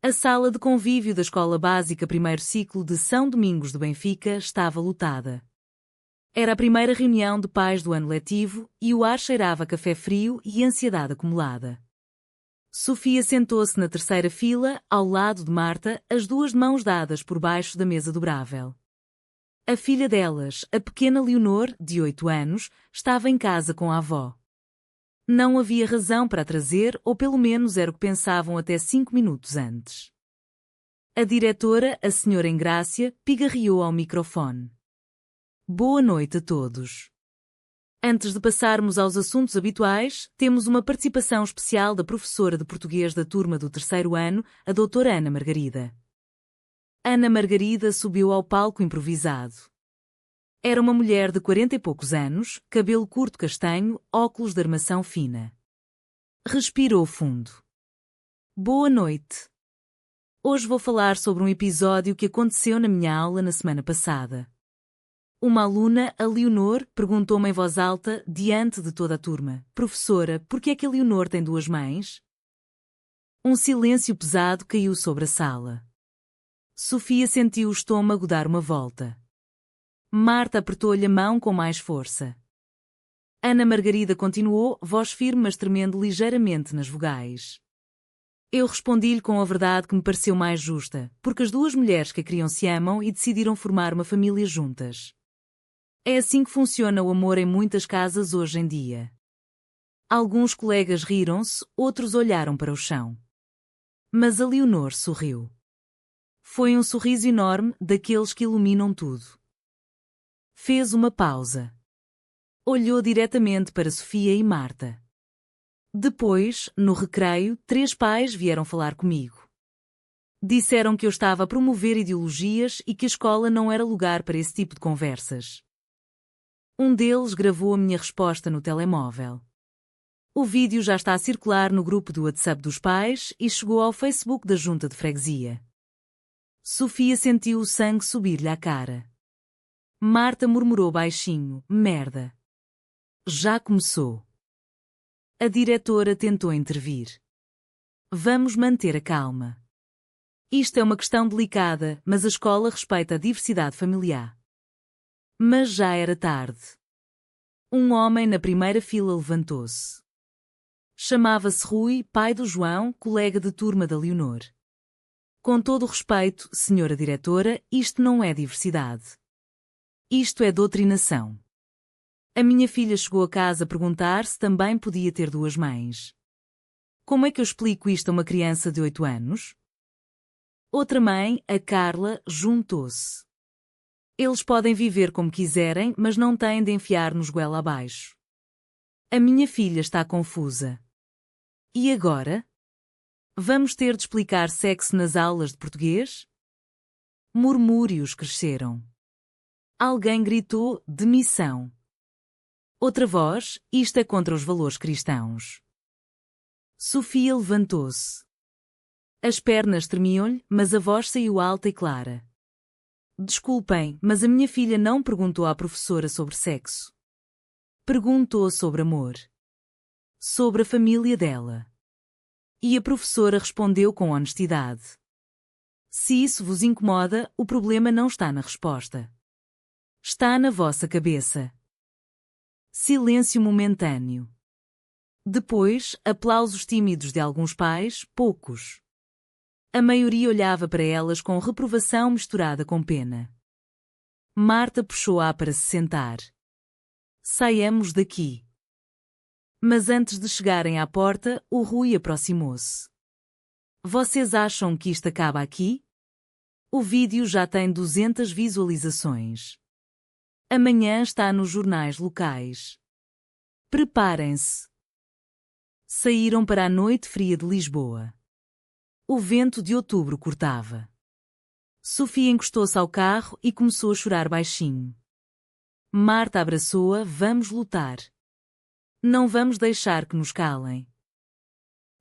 A sala de convívio da Escola Básica Primeiro Ciclo de São Domingos de Benfica estava lotada. Era a primeira reunião de pais do ano letivo e o ar cheirava a café frio e ansiedade acumulada. Sofia sentou-se na terceira fila, ao lado de Marta, as duas de mãos dadas por baixo da mesa dobrável. A filha delas, a pequena Leonor, de 8 anos, estava em casa com a avó. Não havia razão para a trazer, ou pelo menos era o que pensavam até 5 minutos antes. A diretora, a senhora Engrácia, pigarreou ao microfone. Boa noite a todos. Antes de passarmos aos assuntos habituais, temos uma participação especial da professora de português da turma do terceiro ano, a doutora Ana Margarida. Ana Margarida subiu ao palco improvisado. Era uma mulher de 40 e poucos anos, cabelo curto castanho, óculos de armação fina. Respirou fundo. Boa noite. Hoje vou falar sobre um episódio que aconteceu na minha aula na semana passada. Uma aluna, a Leonor, perguntou-me em voz alta, diante de toda a turma: Professora, por que é que a Leonor tem duas mães? Um silêncio pesado caiu sobre a sala. Sofia sentiu o estômago dar uma volta. Marta apertou-lhe a mão com mais força. Ana Margarida continuou, voz firme mas tremendo ligeiramente nas vogais. Eu respondi-lhe com a verdade que me pareceu mais justa, porque as duas mulheres que a criam se amam e decidiram formar uma família juntas. É assim que funciona o amor em muitas casas hoje em dia. Alguns colegas riram-se, outros olharam para o chão. Mas a Leonor sorriu. Foi um sorriso enorme, daqueles que iluminam tudo. Fez uma pausa. Olhou diretamente para Sofia e Marta. Depois, no recreio, 3 pais vieram falar comigo. Disseram que eu estava a promover ideologias e que a escola não era lugar para esse tipo de conversas. Um deles gravou a minha resposta no telemóvel. O vídeo já está a circular no grupo do WhatsApp dos pais e chegou ao Facebook da Junta de Freguesia. Sofia sentiu o sangue subir-lhe à cara. Marta murmurou baixinho: merda. Já começou. A diretora tentou intervir. Vamos manter a calma. Isto é uma questão delicada, mas a escola respeita a diversidade familiar. Mas já era tarde. Um homem na primeira fila levantou-se. Chamava-se Rui, pai do João, colega de turma da Leonor. Com todo o respeito, senhora diretora, isto não é diversidade. Isto é doutrinação. A minha filha chegou a casa a perguntar se também podia ter duas mães. Como é que eu explico isto a uma criança de 8 anos? Outra mãe, a Carla, juntou-se. Eles podem viver como quiserem, mas não têm de enfiar-nos goela abaixo. A minha filha está confusa. E agora? Vamos ter de explicar sexo nas aulas de português? Murmúrios cresceram. Alguém gritou: demissão. Outra voz: isto é contra os valores cristãos. Sofia levantou-se. As pernas tremiam-lhe, mas a voz saiu alta e clara. Desculpem, mas a minha filha não perguntou à professora sobre sexo. Perguntou sobre amor. Sobre a família dela. E a professora respondeu com honestidade. Se isso vos incomoda, o problema não está na resposta. Está na vossa cabeça. Silêncio momentâneo. Depois, aplausos tímidos de alguns pais, poucos. A maioria olhava para elas com reprovação misturada com pena. Marta puxou-a para se sentar. Saiamos daqui. Mas antes de chegarem à porta, o Rui aproximou-se. Vocês acham que isto acaba aqui? O vídeo já tem 200 visualizações. Amanhã está nos jornais locais. Preparem-se. Saíram para a noite fria de Lisboa. O vento de outubro cortava. Sofia encostou-se ao carro e começou a chorar baixinho. Marta abraçou-a: vamos lutar. Não vamos deixar que nos calem.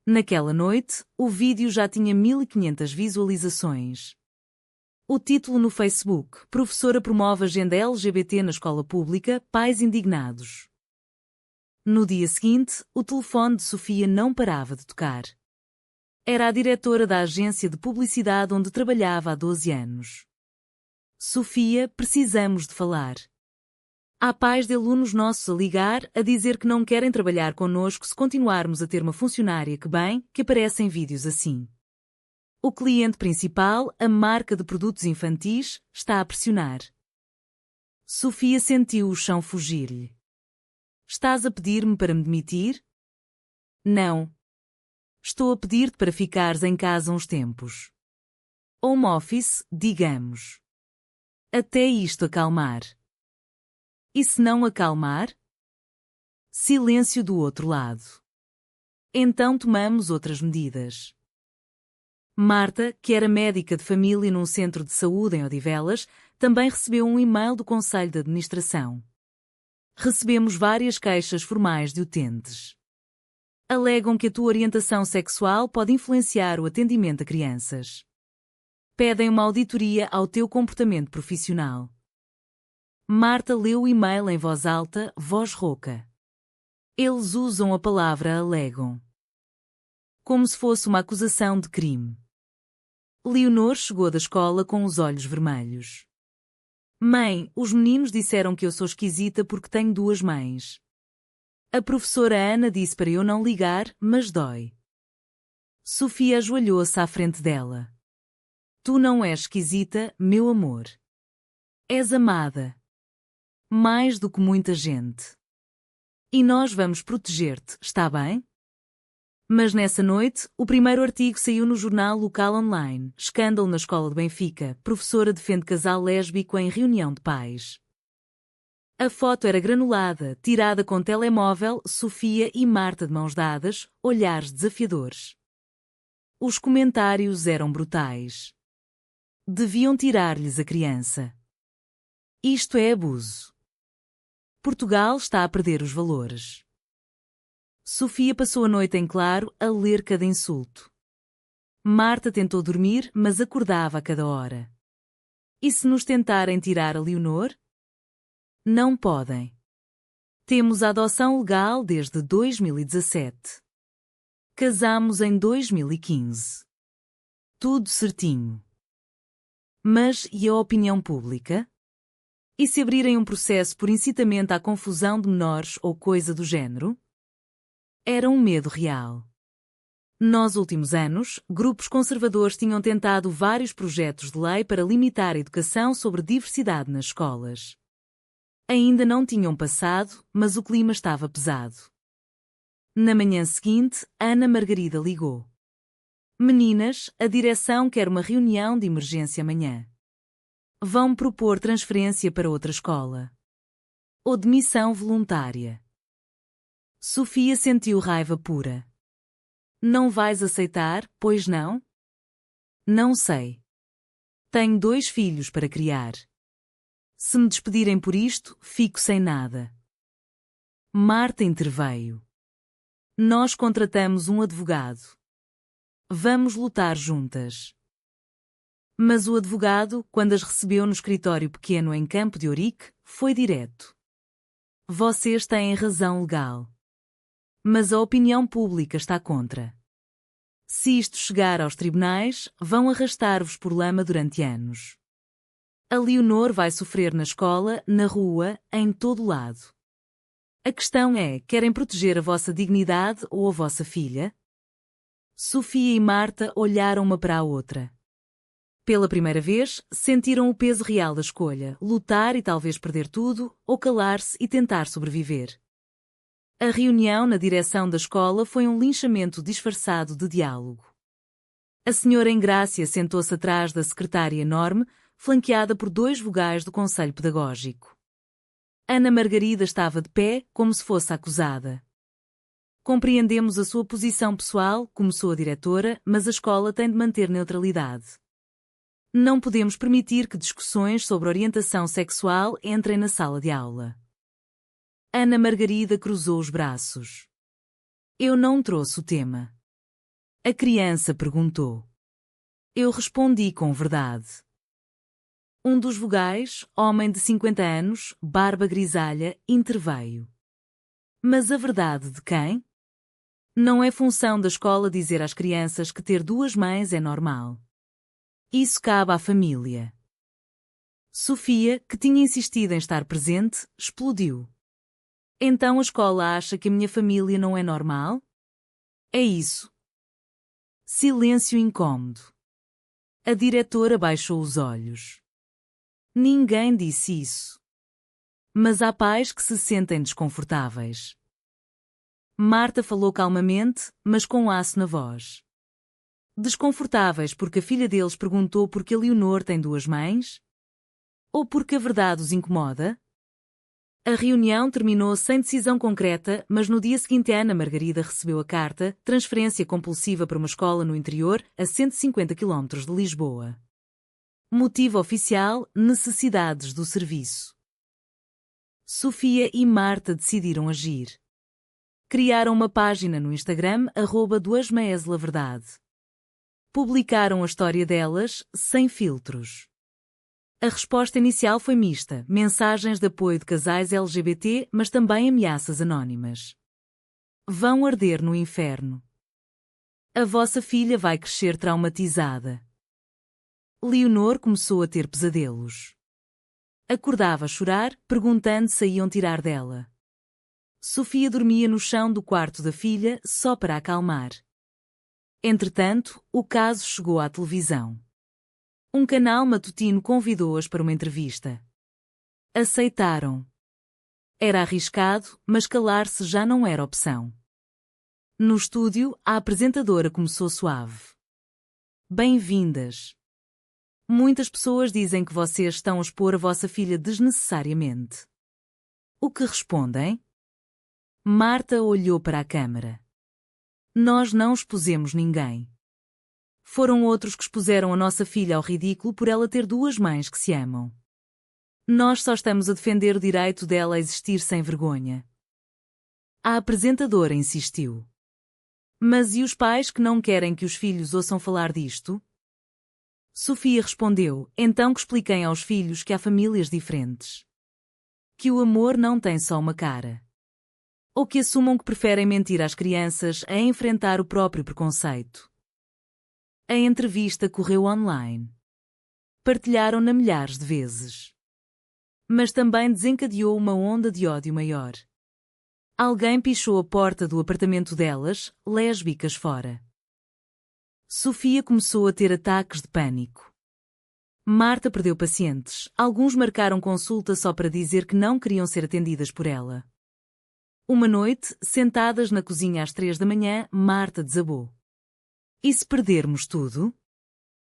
Naquela noite, o vídeo já tinha 1500 visualizações. O título no Facebook: Professora promove agenda LGBT na escola pública, pais indignados. No dia seguinte, o telefone de Sofia não parava de tocar. Era a diretora da agência de publicidade onde trabalhava há 12 anos. Sofia, precisamos de falar. Há pais de alunos nossos a ligar, a dizer que não querem trabalhar connosco se continuarmos a ter uma funcionária que aparece em vídeos assim. O cliente principal, a marca de produtos infantis, está a pressionar. Sofia sentiu o chão fugir-lhe. Estás a pedir-me para me demitir? Não. Estou a pedir-te para ficares em casa uns tempos. Home office, digamos. Até isto acalmar. E se não acalmar? Silêncio do outro lado. Então tomamos outras medidas. Marta, que era médica de família num centro de saúde em Odivelas, também recebeu um e-mail do Conselho de Administração. Recebemos várias queixas formais de utentes. Alegam que a tua orientação sexual pode influenciar o atendimento a crianças. Pedem uma auditoria ao teu comportamento profissional. Marta leu o e-mail em voz alta, voz rouca. Eles usam a palavra alegam. Como se fosse uma acusação de crime. Leonor chegou da escola com os olhos vermelhos. Mãe, os meninos disseram que eu sou esquisita porque tenho duas mães. A professora Ana disse para eu não ligar, mas dói. Sofia ajoelhou-se à frente dela. Tu não és esquisita, meu amor. És amada. Mais do que muita gente. E nós vamos proteger-te, está bem? Mas nessa noite, o primeiro artigo saiu no jornal local online. Escândalo na escola de Benfica. Professora defende casal lésbico em reunião de pais. A foto era granulada, tirada com telemóvel, Sofia e Marta de mãos dadas, olhares desafiadores. Os comentários eram brutais. Deviam tirar-lhes a criança. Isto é abuso. Portugal está a perder os valores. Sofia passou a noite em claro a ler cada insulto. Marta tentou dormir, mas acordava a cada hora. E se nos tentarem tirar a Leonor? Não podem. Temos a adoção legal desde 2017. Casamos em 2015. Tudo certinho. Mas e a opinião pública? E se abrirem um processo por incitamento à confusão de menores ou coisa do género? Era um medo real. Nos últimos anos, grupos conservadores tinham tentado vários projetos de lei para limitar a educação sobre diversidade nas escolas. Ainda não tinham passado, mas o clima estava pesado. Na manhã seguinte, Ana Margarida ligou. Meninas, a direção quer uma reunião de emergência amanhã. Vão propor transferência para outra escola. Ou demissão voluntária. Sofia sentiu raiva pura. Não vais aceitar, pois não? Não sei. Tenho 2 filhos para criar. Se me despedirem por isto, fico sem nada. Marta interveio. Nós contratamos um advogado. Vamos lutar juntas. Mas o advogado, quando as recebeu no escritório pequeno em Campo de Ourique, foi direto. Vocês têm razão legal. Mas a opinião pública está contra. Se isto chegar aos tribunais, vão arrastar-vos por lama durante anos. A Leonor vai sofrer na escola, na rua, em todo lado. A questão é, querem proteger a vossa dignidade ou a vossa filha? Sofia e Marta olharam uma para a outra. Pela primeira vez, sentiram o peso real da escolha, lutar e talvez perder tudo, ou calar-se e tentar sobreviver. A reunião na direção da escola foi um linchamento disfarçado de diálogo. A senhora Engrácia sentou-se atrás da secretária enorme, flanqueada por 2 vogais do Conselho Pedagógico. Ana Margarida estava de pé, como se fosse acusada. Compreendemos a sua posição pessoal, começou a diretora, mas a escola tem de manter neutralidade. Não podemos permitir que discussões sobre orientação sexual entrem na sala de aula. Ana Margarida cruzou os braços. Eu não trouxe o tema. A criança perguntou. Eu respondi com verdade. Um dos vogais, homem de 50 anos, barba grisalha, interveio. Mas a verdade de quem? Não é função da escola dizer às crianças que ter duas mães é normal. Isso cabe à família. Sofia, que tinha insistido em estar presente, explodiu. Então a escola acha que a minha família não é normal? É isso. Silêncio incômodo. A diretora baixou os olhos. Ninguém disse isso. Mas há pais que se sentem desconfortáveis. Marta falou calmamente, mas com aço na voz. Desconfortáveis porque a filha deles perguntou por que a Leonor tem duas mães? Ou porque a verdade os incomoda? A reunião terminou sem decisão concreta, mas no dia seguinte Ana Margarida recebeu a carta, transferência compulsiva para uma escola no interior, a 150 km de Lisboa. Motivo oficial: necessidades do serviço. Sofia e Marta decidiram agir. Criaram uma página no Instagram, @duasmãeslaverdade. Publicaram a história delas, sem filtros. A resposta inicial foi mista, mensagens de apoio de casais LGBT, mas também ameaças anónimas. Vão arder no inferno. A vossa filha vai crescer traumatizada. Leonor começou a ter pesadelos. Acordava a chorar, perguntando se a iam tirar dela. Sofia dormia no chão do quarto da filha, só para acalmar. Entretanto, o caso chegou à televisão. Um canal matutino convidou-as para uma entrevista. Aceitaram. Era arriscado, mas calar-se já não era opção. No estúdio, a apresentadora começou suave. Bem-vindas. Muitas pessoas dizem que vocês estão a expor a vossa filha desnecessariamente. O que respondem? Marta olhou para a câmara. Nós não expusemos ninguém. Foram outros que expuseram a nossa filha ao ridículo por ela ter duas mães que se amam. Nós só estamos a defender o direito dela a existir sem vergonha. A apresentadora insistiu. Mas e os pais que não querem que os filhos ouçam falar disto? Sofia respondeu, então que expliquem aos filhos que há famílias diferentes. Que o amor não tem só uma cara. Ou que assumam que preferem mentir às crianças a enfrentar o próprio preconceito. A entrevista correu online. Partilharam-na milhares de vezes. Mas também desencadeou uma onda de ódio maior. Alguém pichou a porta do apartamento delas, lésbicas fora. Sofia começou a ter ataques de pânico. Marta perdeu pacientes, alguns marcaram consulta só para dizer que não queriam ser atendidas por ela. Uma noite, sentadas na cozinha às 3 da manhã, Marta desabou. E se perdermos tudo?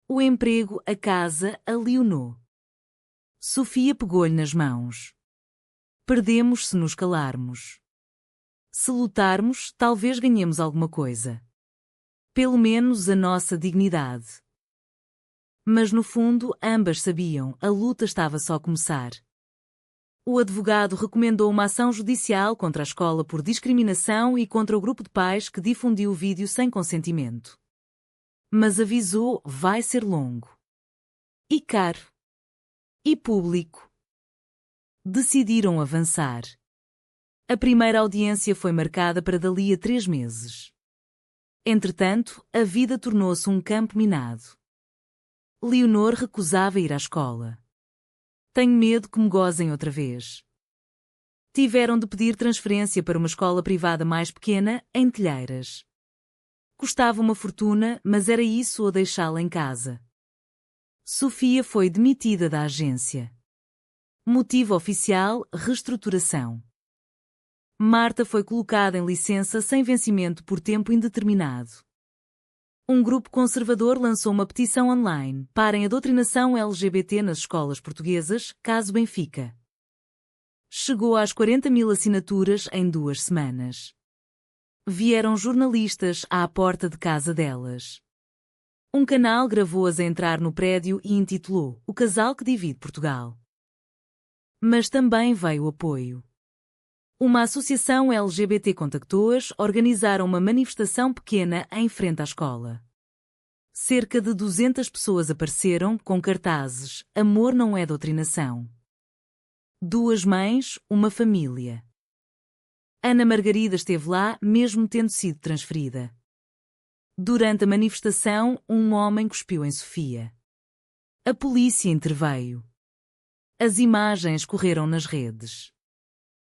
O emprego, a casa, a Leonor. Sofia pegou-lhe nas mãos. Perdemos se nos calarmos. Se lutarmos, talvez ganhemos alguma coisa. Pelo menos a nossa dignidade. Mas no fundo, ambas sabiam, a luta estava só a começar. O advogado recomendou uma ação judicial contra a escola por discriminação e contra o grupo de pais que difundiu o vídeo sem consentimento. Mas avisou, vai ser longo. E caro. E público. Decidiram avançar. A primeira audiência foi marcada para dali a 3 meses. Entretanto, a vida tornou-se um campo minado. Leonor recusava ir à escola. Tenho medo que me gozem outra vez. Tiveram de pedir transferência para uma escola privada mais pequena, em Telheiras. Custava uma fortuna, mas era isso ou deixá-la em casa. Sofia foi demitida da agência. Motivo oficial: reestruturação. Marta foi colocada em licença sem vencimento por tempo indeterminado. Um grupo conservador lançou uma petição online: parem a doutrinação LGBT nas escolas portuguesas, caso Benfica. Chegou às 40.000 assinaturas em 2 semanas. Vieram jornalistas à porta de casa delas. Um canal gravou-as a entrar no prédio e intitulou O Casal que Divide Portugal. Mas também veio apoio. Uma associação LGBT contactou-as, organizaram uma manifestação pequena em frente à escola. Cerca de 200 pessoas apareceram, com cartazes: Amor não é doutrinação. Duas mães, uma família. Ana Margarida esteve lá, mesmo tendo sido transferida. Durante a manifestação, um homem cuspiu em Sofia. A polícia interveio. As imagens correram nas redes.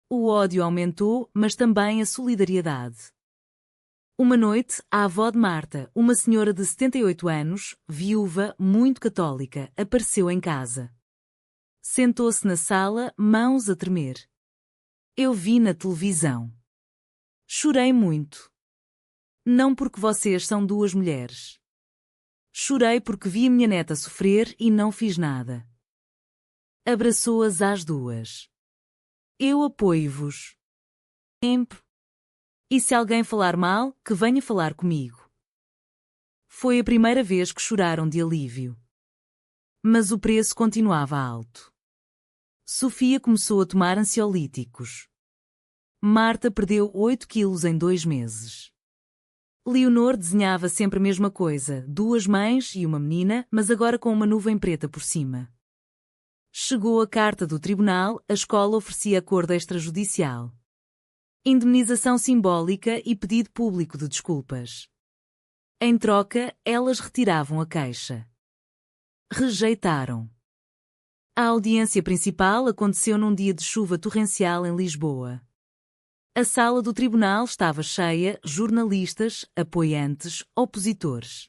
O ódio aumentou, mas também a solidariedade. Uma noite, a avó de Marta, uma senhora de 78 anos, viúva, muito católica, apareceu em casa. Sentou-se na sala, mãos a tremer. Eu vi na televisão. Chorei muito. Não porque vocês são duas mulheres. Chorei porque vi a minha neta sofrer e não fiz nada. Abraçou-as às duas. Eu apoio-vos. Sempre. E se alguém falar mal, que venha falar comigo. Foi a primeira vez que choraram de alívio. Mas o preço continuava alto. Sofia começou a tomar ansiolíticos. Marta perdeu 8 quilos em 2 meses. Leonor desenhava sempre a mesma coisa, 2 mães e uma menina, mas agora com uma nuvem preta por cima. Chegou a carta do tribunal, a escola oferecia acordo extrajudicial. Indemnização simbólica e pedido público de desculpas. Em troca, elas retiravam a queixa. Rejeitaram. A audiência principal aconteceu num dia de chuva torrencial em Lisboa. A sala do tribunal estava cheia, jornalistas, apoiantes, opositores.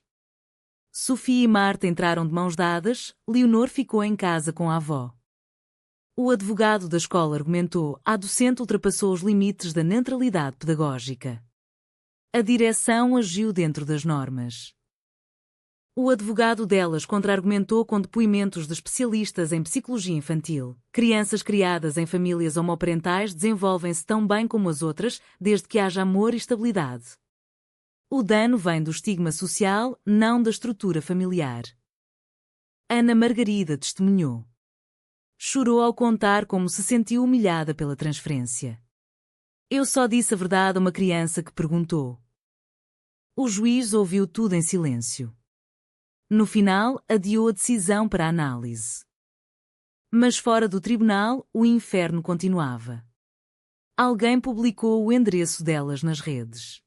Sofia e Marta entraram de mãos dadas, Leonor ficou em casa com a avó. O advogado da escola argumentou, a docente ultrapassou os limites da neutralidade pedagógica. A direção agiu dentro das normas. O advogado delas contra-argumentou com depoimentos de especialistas em psicologia infantil. Crianças criadas em famílias homoparentais desenvolvem-se tão bem como as outras, desde que haja amor e estabilidade. O dano vem do estigma social, não da estrutura familiar. Ana Margarida testemunhou. Chorou ao contar como se sentiu humilhada pela transferência. Eu só disse a verdade a uma criança que perguntou. O juiz ouviu tudo em silêncio. No final, adiou a decisão para a análise. Mas fora do tribunal, o inferno continuava. Alguém publicou o endereço delas nas redes.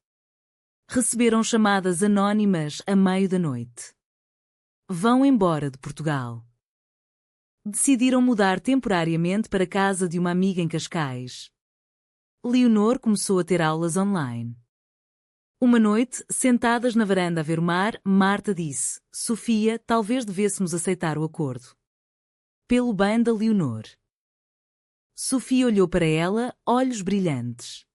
Receberam chamadas anónimas a meio da noite. Vão embora de Portugal. Decidiram mudar temporariamente para a casa de uma amiga em Cascais. Leonor começou a ter aulas online. Uma noite, sentadas na varanda a ver o mar, Marta disse, Sofia, talvez devêssemos aceitar o acordo. Pelo bem da Leonor. Sofia olhou para ela, olhos brilhantes.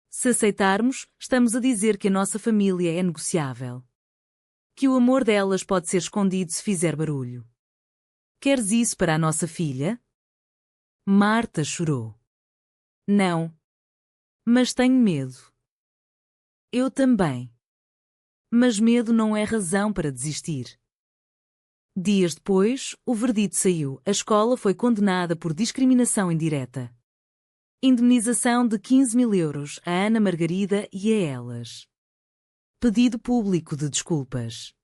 Se aceitarmos, estamos a dizer que a nossa família é negociável. Que o amor delas pode ser escondido se fizer barulho. Queres isso para a nossa filha? Marta chorou. Não. Mas tenho medo. Eu também. Mas medo não é razão para desistir. Dias depois, o verdito saiu. A escola foi condenada por discriminação indireta. Indemnização de 15.000 euros a Ana Margarida e a elas. Pedido público de desculpas.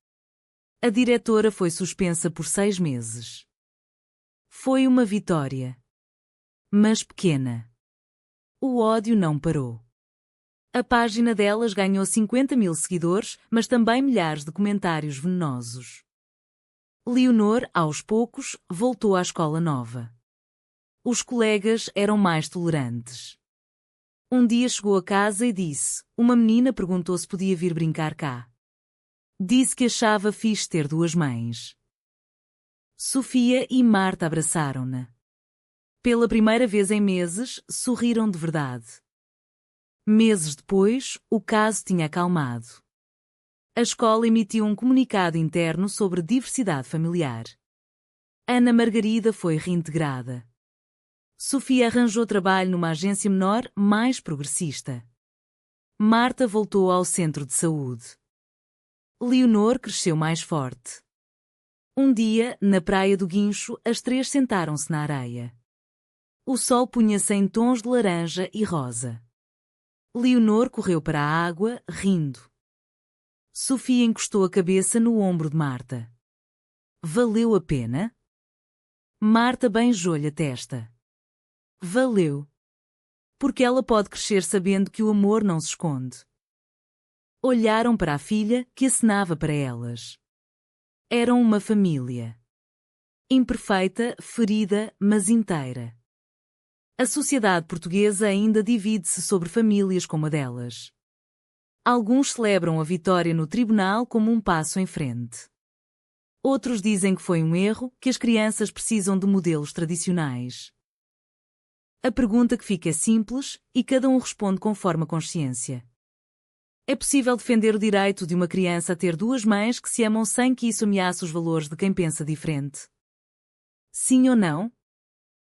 A diretora foi suspensa por 6 meses. Foi uma vitória. Mas pequena. O ódio não parou. A página delas ganhou 50.000 seguidores, mas também milhares de comentários venenosos. Leonor, aos poucos, voltou à escola nova. Os colegas eram mais tolerantes. Um dia chegou a casa e disse, uma menina perguntou se podia vir brincar cá. Disse que achava fixe ter 2 mães. Sofia e Marta abraçaram-na. Pela primeira vez em meses, sorriram de verdade. Meses depois, o caso tinha acalmado. A escola emitiu um comunicado interno sobre diversidade familiar. Ana Margarida foi reintegrada. Sofia arranjou trabalho numa agência menor, mais progressista. Marta voltou ao centro de saúde. Leonor cresceu mais forte. Um dia, na praia do Guincho, as 3 sentaram-se na areia. O sol punha-se em tons de laranja e rosa. Leonor correu para a água, rindo. Sofia encostou a cabeça no ombro de Marta. Valeu a pena? Marta beijou-lhe a testa. Valeu. Porque ela pode crescer sabendo que o amor não se esconde. Olharam para a filha, que acenava para elas. Eram uma família. Imperfeita, ferida, mas inteira. A sociedade portuguesa ainda divide-se sobre famílias como a delas. Alguns celebram a vitória no tribunal como um passo em frente. Outros dizem que foi um erro, que as crianças precisam de modelos tradicionais. A pergunta que fica é simples, e cada um responde conforme a consciência. É possível defender o direito de uma criança a ter duas mães que se amam sem que isso ameace os valores de quem pensa diferente? Sim ou não?